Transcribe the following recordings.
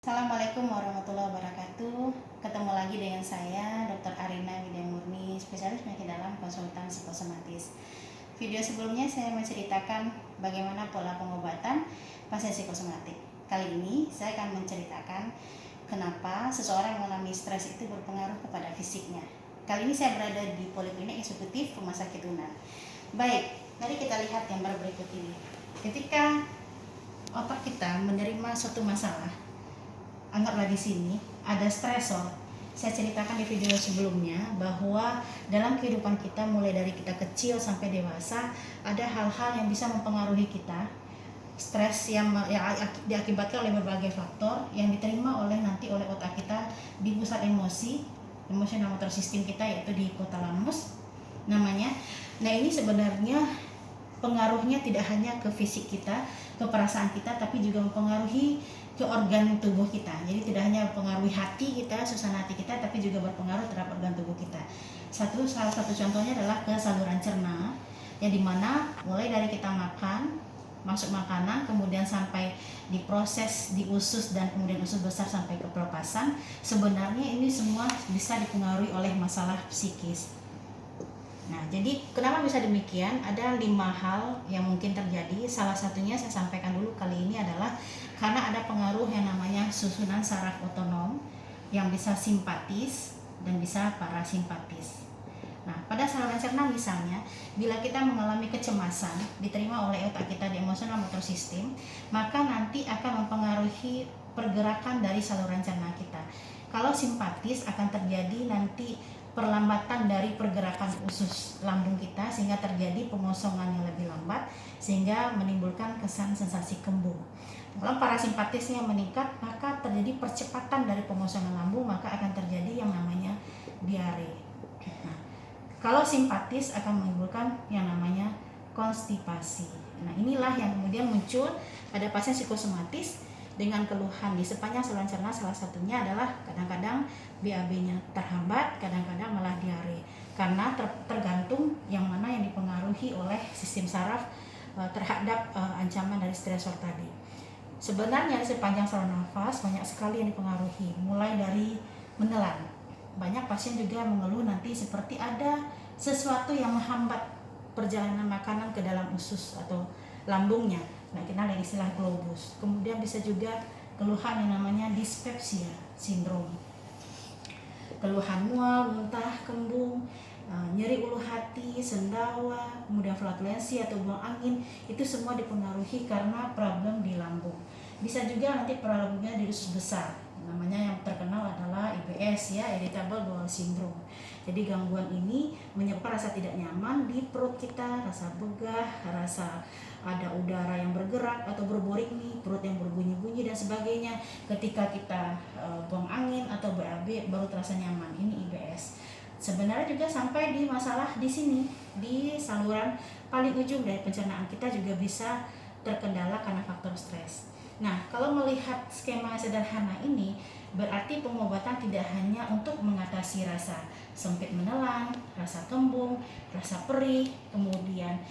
Assalamualaikum warahmatullahi wabarakatuh. Ketemu lagi dengan saya, Dr. Arina Widyamurni, spesialis penyakit dalam konsultan psikosomatis. Video sebelumnya saya menceritakan bagaimana pola pengobatan pasien psikosomatik. Kali ini saya akan menceritakan kenapa seseorang mengalami stres itu berpengaruh kepada fisiknya. Kali ini saya berada di Poliklinik Eksekutif Rumah Sakit Unan. Baik, mari kita lihat gambar berikut ini. Ketika otak kita menerima suatu masalah, anggaplah di sini ada stresor. Saya ceritakan di video sebelumnya bahwa dalam kehidupan kita mulai dari kita kecil sampai dewasa ada hal-hal yang bisa mempengaruhi kita. Stres yang diakibatkan oleh berbagai faktor yang diterima oleh otak kita di pusat emosional motor sistem kita, yaitu di hipotalamus namanya. Nah, ini sebenarnya pengaruhnya tidak hanya ke fisik kita, ke perasaan kita, tapi juga mempengaruhi ke organ tubuh kita. Jadi tidak hanya mempengaruhi hati kita, suasana hati kita, tapi juga berpengaruh terhadap organ tubuh kita. Salah satu contohnya adalah ke saluran cerna, yang dimana mulai dari kita makan, masuk makanan, kemudian sampai diproses di usus dan kemudian usus besar sampai ke pelepasan. Sebenarnya ini semua bisa dipengaruhi oleh masalah psikis. Nah, jadi kenapa bisa demikian? Ada 5 hal yang mungkin terjadi. Salah satunya saya sampaikan dulu kali ini adalah karena ada pengaruh yang namanya susunan saraf otonom yang bisa simpatis dan bisa parasimpatis. Nah, pada saluran cerna misalnya, bila kita mengalami kecemasan diterima oleh otak kita di emosional motor sistem, maka nanti akan mempengaruhi pergerakan dari saluran cerna kita. Kalau simpatis akan terjadi nanti perlambatan dari pergerakan usus lambung kita sehingga terjadi pengosongan yang lebih lambat sehingga menimbulkan kesan sensasi kembung. Kalau parasimpatisnya meningkat, maka terjadi percepatan dari pengosongan lambung, maka akan terjadi yang namanya diare. Nah, kalau simpatis akan menimbulkan yang namanya konstipasi. Nah, inilah yang kemudian muncul pada pasien psikosomatis dengan keluhan di sepanjang saluran cerna. Salah satunya adalah kadang-kadang BAB-nya terhambat, kadang-kadang malah diare, karena tergantung yang mana yang dipengaruhi oleh sistem saraf terhadap ancaman dari stresor tadi. Sebenarnya di sepanjang saluran nafas banyak sekali yang dipengaruhi, mulai dari menelan. Banyak pasien juga mengeluh nanti seperti ada sesuatu yang menghambat perjalanan makanan ke dalam usus atau lambungnya. Nah, kita ada istilah globus. Kemudian bisa juga keluhan yang namanya dispepsia sindrom. Keluhan mual, muntah, kembung, nyeri ulu hati, sendawa, kemudian flatulensi atau buang angin, itu semua dipengaruhi karena problem di lambung. Bisa juga nanti problemnya di usus besar, namanya yang terkenal adalah IBS ya, irritable bowel syndrome. Jadi gangguan ini menyebabkan rasa tidak nyaman di perut kita, rasa begah, rasa ada udara yang bergerak atau berborik nih, perut yang berbunyi-bunyi dan sebagainya. Ketika kita buang angin atau BAB baru terasa nyaman. Ini IBS. Sebenarnya juga sampai di masalah di sini, di saluran paling ujung dari pencernaan kita juga bisa terkendala karena faktor stres. Nah, kalau melihat skema sederhana ini, berarti pengobatan tidak hanya untuk mengatasi rasa sempit menelan, rasa kembung, rasa perih, kemudian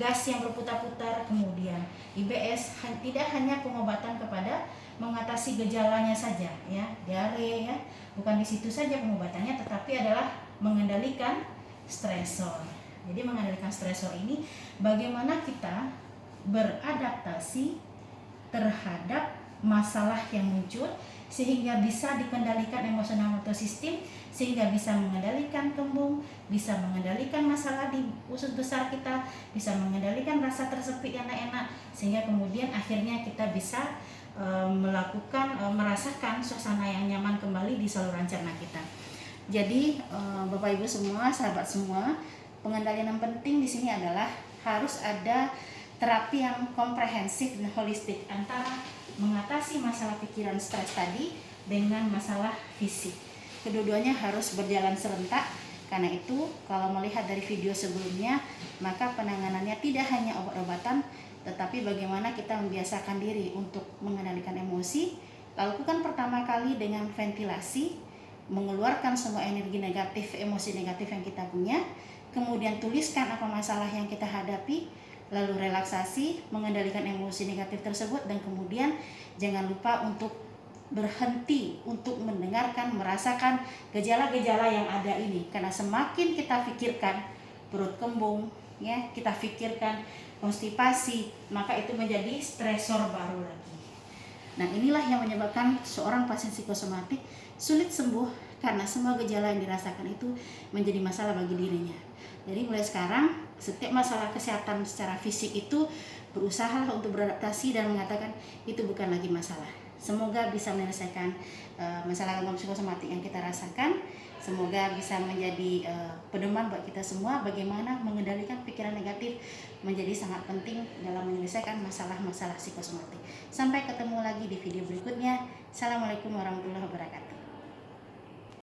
gas yang berputar-putar, kemudian IBS. Tidak hanya pengobatan kepada mengatasi gejalanya saja ya, diare ya, bukan di situ saja pengobatannya, tetapi adalah mengendalikan stresor. Jadi mengendalikan stresor ini bagaimana kita beradaptasi terhadap masalah yang muncul sehingga bisa dikendalikan emosional motor sistem, sehingga bisa mengendalikan kembung, bisa mengendalikan masalah di usus besar kita, bisa mengendalikan rasa tersepit yang enak, sehingga kemudian akhirnya kita bisa merasakan suasana yang nyaman kembali di saluran cerna kita. Jadi Bapak Ibu semua, sahabat semua, pengendalian yang penting di sini adalah harus ada terapi yang komprehensif dan holistik antara mengatasi masalah pikiran stres tadi dengan masalah fisik. Kedua-duanya harus berjalan serentak. Karena itu, kalau melihat dari video sebelumnya, maka penanganannya tidak hanya obat-obatan, tetapi bagaimana kita membiasakan diri untuk mengendalikan emosi. Lakukan pertama kali dengan ventilasi, mengeluarkan semua energi negatif, emosi negatif yang kita punya. Kemudian tuliskan apa masalah yang kita hadapi, lalu relaksasi, mengendalikan emosi negatif tersebut, dan kemudian jangan lupa untuk berhenti untuk mendengarkan, merasakan gejala-gejala yang ada ini. Karena semakin kita pikirkan perut kembung, ya, kita pikirkan konstipasi, maka itu menjadi stresor baru lagi. Nah, inilah yang menyebabkan seorang pasien psikosomatik sulit sembuh karena semua gejala yang dirasakan itu menjadi masalah bagi dirinya. Jadi mulai sekarang, setiap masalah kesehatan secara fisik itu berusaha untuk beradaptasi dan mengatakan itu bukan lagi masalah. Semoga bisa menyelesaikan masalah gangguan psikosomatik yang kita rasakan. Semoga bisa menjadi pedoman buat kita semua bagaimana mengendalikan pikiran negatif menjadi sangat penting dalam menyelesaikan masalah-masalah psikosomatik. Sampai ketemu lagi di video berikutnya. Assalamualaikum warahmatullahi wabarakatuh.